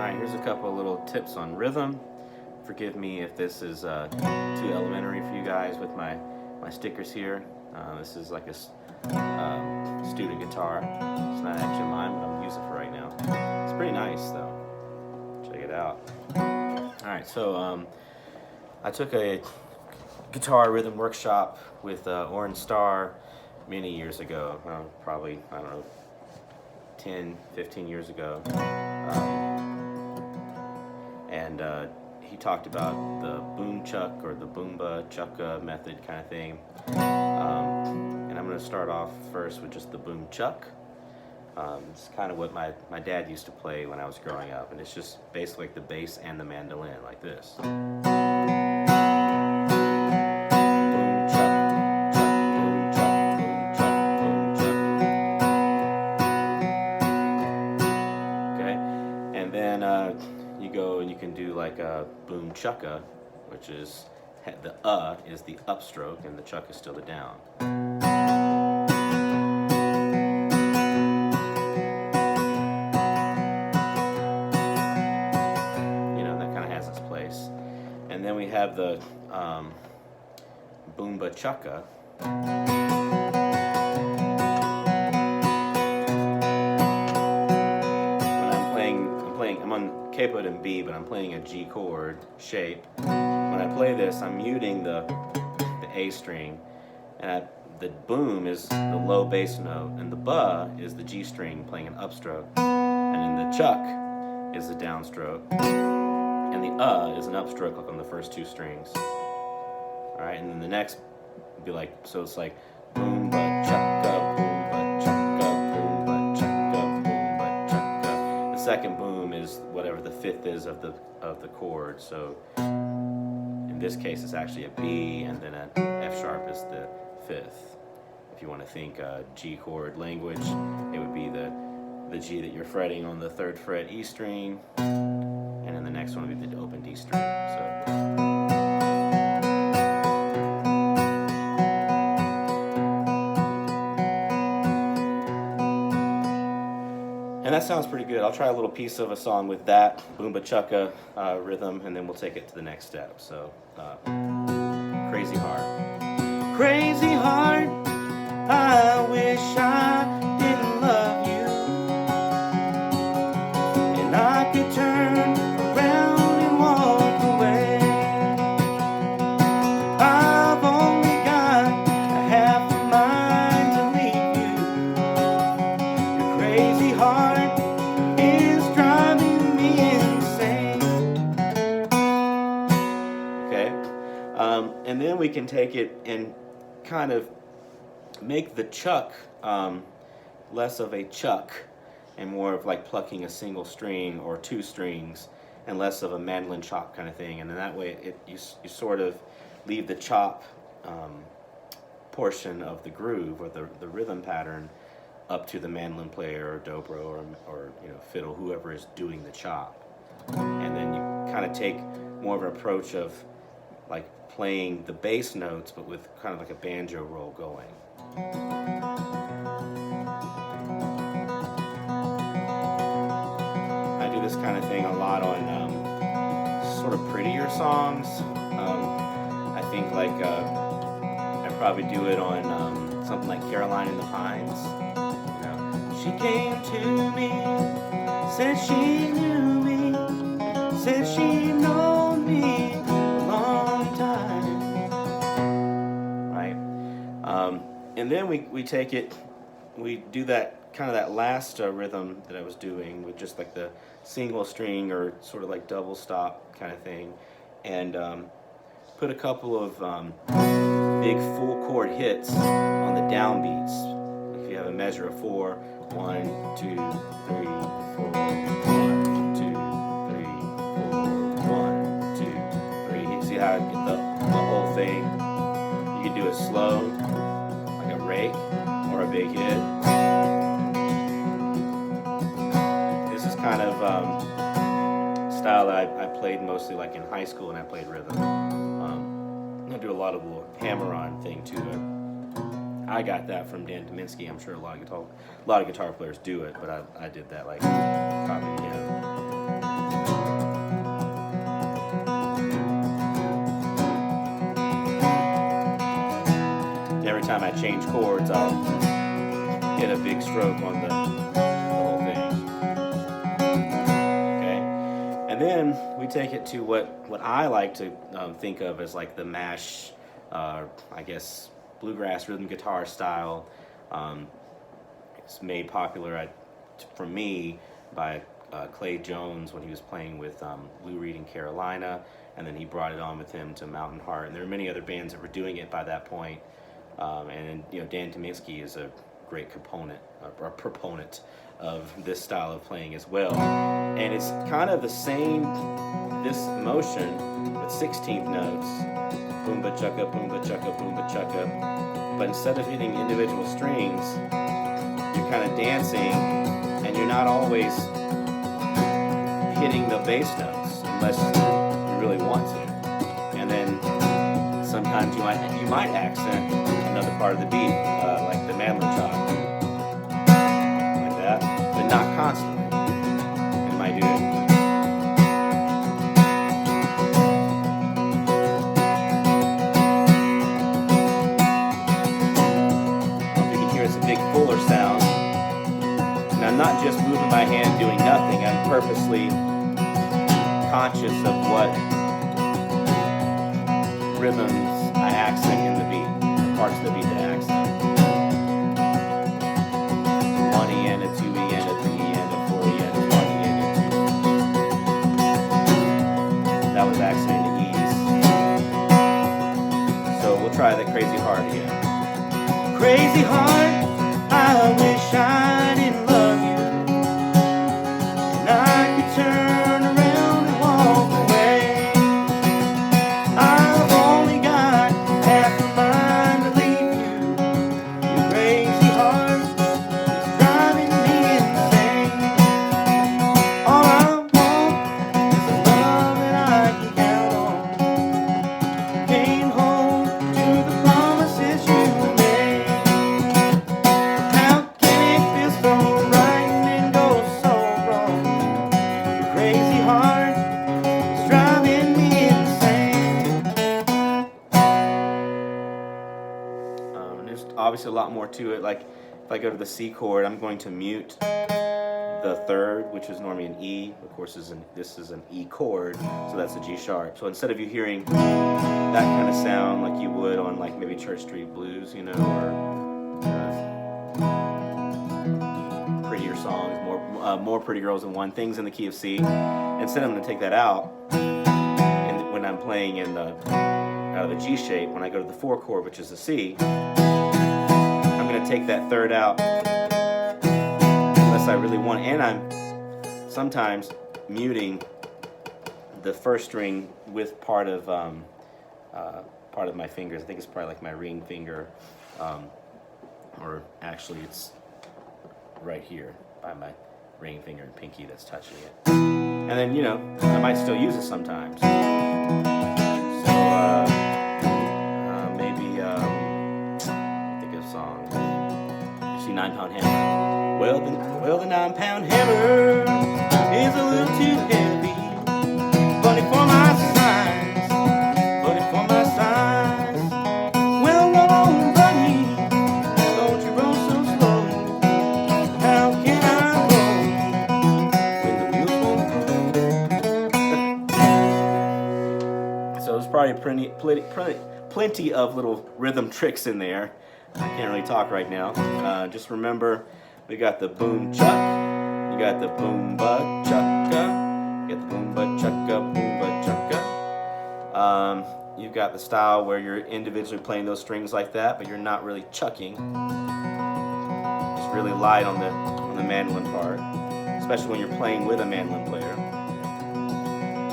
Alright, here's a couple of little tips on rhythm. Forgive me if this is too elementary for you guys with my stickers here. This is like a student guitar. It's not actually mine, but I'm going to use it for right now. It's pretty nice though. Check it out. Alright, so I took a guitar rhythm workshop with Orange Star many years ago. Probably, I don't know, 10, 15 years ago. And he talked about the boom chuck or the boomba chucka method kind of thing. And I'm going to start off first with just the boom chuck. It's kind of what my dad used to play when I was growing up, and it's just basically like the bass and the mandolin, like this. You go and you can do like a boom chucka, which is the is the upstroke and the chuck is still the down. You know, that kind of has its place. And then we have the boomba chucka. I'm on capoed in B, but I'm playing a G chord shape. When I play this, I'm muting the A string, and the boom is the low bass note, and the ba is the G string playing an upstroke, and then the chuck is the downstroke, and the is an upstroke like on the first two strings. All right, and then the next would be like, so it's like boom ba chucka, boom ba chucka, boom ba chucka, boom ba chucka. The second boom is whatever the fifth is of the chord. So in this case, it's actually a B, and then an F sharp is the fifth. If you want to think G chord language, it would be the G that you're fretting on the 3rd fret E string, and then the next one would be the open D string. And that sounds pretty good. I'll try a little piece of a song with that boomba chucka rhythm, and then we'll take it to the next step. So, Crazy Heart. Crazy heart, I wish I didn't love you, and I could turn around and walk away. I've only got a half a mind to leave you. Your crazy heart is driving me insane. Okay, and then we can take it and kind of make the chuck less of a chuck and more of like plucking a single string or two strings, and less of a mandolin chop kind of thing. And then that way you sort of leave the chop portion of the groove or the rhythm pattern up to the mandolin player or dobro or fiddle, whoever is doing the chop. And then you kind of take more of an approach of like playing the bass notes, but with kind of like a banjo roll going. I do this kind of thing a lot on sort of prettier songs. I think like I probably do it on something like Caroline in the Pines. She came to me, said she knew me, said she known me a long time. Right? And then we take it, we do that kind of that last rhythm that I was doing with just like the single string or sort of like double stop kind of thing, and put a couple of big full chord hits on the downbeats. If you have a measure of 4, 1, 2, 3, 4, 1, 2, 3, 4, 1, 2, 3. You see how I get the whole thing? You can do it slow, like a rake or a big hit. This is kind of style that I played mostly like in high school, and I played rhythm. I do a lot of little hammer-on thing to it. I got that from Dan Dominski. I'm sure a lot of guitar players do it, but I did that like copying him. change chords, I'll hit a big stroke on the whole thing. Okay, and then we take it to what I like to think of as like the mash, I guess bluegrass rhythm guitar style. It's made popular for me by Clay Jones when he was playing with Lou Reed in Carolina, and then he brought it on with him to Mountain Heart, and there were many other bands that were doing it by that point. And Dan Tyminski is a great proponent of this style of playing as well. And it's kind of the same, this motion with 16th notes, boomba chugga, boomba chugga, boomba chugga. But instead of hitting individual strings, you're kind of dancing, and you're not always hitting the bass notes unless you really want to. And then sometimes you might accent another part of the beat, like the mandolin chop, like that, but not constantly. You might do it. You can hear it's a big fuller sound. And I'm not just moving my hand doing nothing. I'm purposely conscious of what rhythms I accent in the beat, the parts of the beat that I accent. 1 E and a 2 E and a 3 E and a 4 E and a 1 E and a 2. That was accenting the E's. So we'll try the Crazy Heart again. Crazy heart, I wish I didn't love you, and I could turn around and walk away. I've only got half a mind to leave you. Your crazy heart is driving me insane. All I want is a love that I can count on. Can't hold to the promises you made. How can it feel so right and go so wrong? Your crazy heart is driving me insane. There's obviously a lot more to it. Like if I go to the C chord, I'm going to mute the third, which is normally an E. Of course, this is an E chord, so that's a G sharp. So instead of you hearing that kind of sound like you would on like maybe Church Street Blues, or prettier songs, more Pretty Girls Than One, things in the key of C. Instead, I'm going to take that out, and when I'm playing in the out of the G shape, when I go to the 4 chord, which is the C, I'm going to take that third out unless I really want. And I'm sometimes muting the first string with part of my fingers. I think it's probably like my ring finger, or actually it's right here by my ring finger and pinky that's touching it. And then, I might still use it sometimes. So, maybe, think of a song. See 9-Pound Hammer. Well, the 9-pound hammer is a little too heavy. Funny for my size. Funny for my size. Well, roll, buddy. Don't you roll so slow. How can I roll when the wheels won't go? So there's probably plenty of little rhythm tricks in there. I can't really talk right now. Just remember, we got the boom chuck, you got the boom ba chugga, you got the boom ba chugga, boom ba chugga. You've got the style where you're individually playing those strings like that, but you're not really chucking. It's really light on the mandolin part, especially when you're playing with a mandolin player.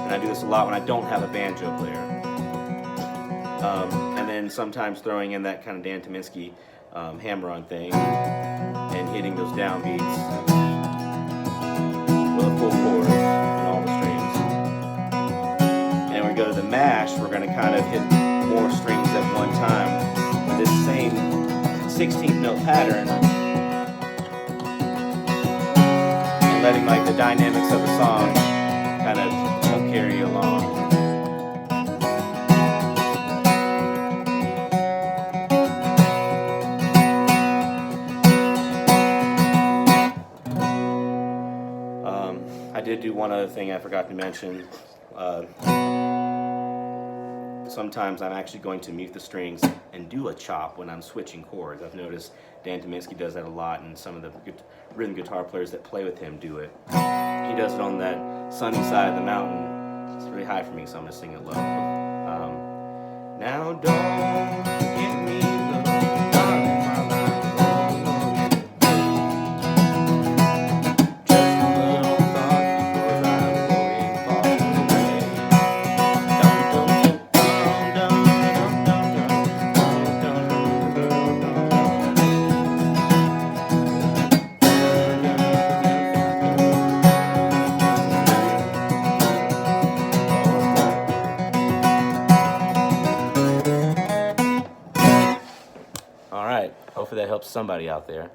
And I do this a lot when I don't have a banjo player. And then sometimes throwing in that kind of Dan Tyminski hammer-on thing and hitting those downbeats with a full chord on all the strings. And when we go to the mash, we're going to kind of hit more strings at one time with this same 16th note pattern, and letting like the dynamics of the song kind of carry you along. I did do one other thing I forgot to mention. Uh, Sometimes I'm actually going to mute the strings and do a chop when I'm switching chords. I've noticed Dan Tominski does that a lot, and some of the rhythm guitar players that play with him do it. He does it on that sunny side of the mountain. It's really high for me, so I'm going to sing it low. Now don't get me low, darling, while I'm rolling. Just a little thought because I'm going far away. Dum dum dum dum dum dum dum dum. All right. Hopefully that helps somebody out there.